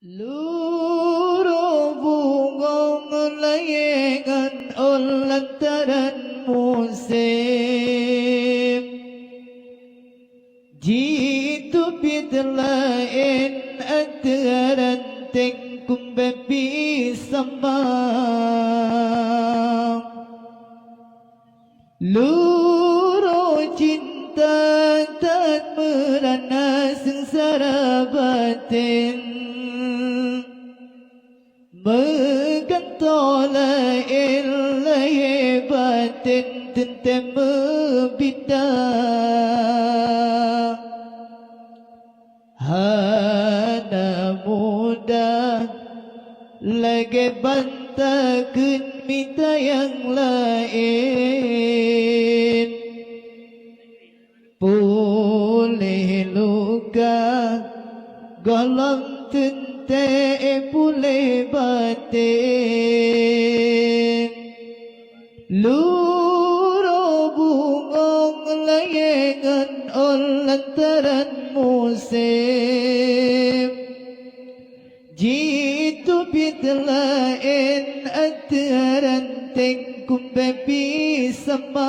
Luruh bunga layangan lantaran musim Jitu bidlain antaran tengkum bebi sambang Luruh cinta tak merana sengsara batin Megantola ilahi batin tentem membida Hana muda lagi bantakan minta yang lain Pulih luka galam tente pulih batin Luruh bungong layangan lantaran musim Jitu bidlain antaran tengkum bebi sambang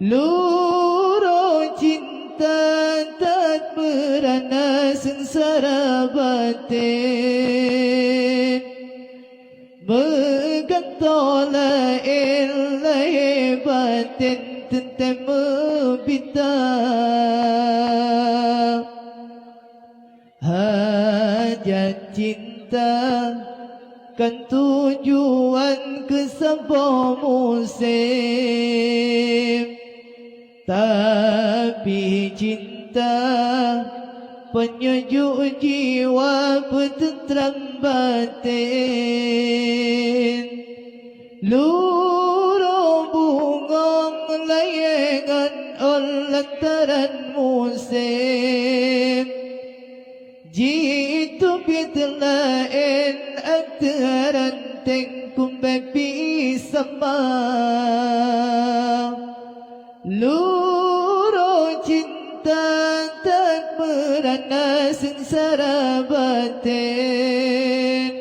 Luruh cinta tak merana sengsara batin Megantola ilahi batin tentem membita Hajat cinta kan tujuan ke sebuah musim Tapi cinta penyejuk jiwa bertentram batin Luruh bungong layangan lantaran musim Jitu bidlain antaran tengkum bebi sambang Luruh cinta tak merana sengsara batin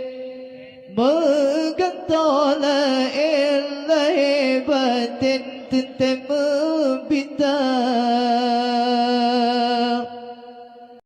Megantola ilahi batin tentem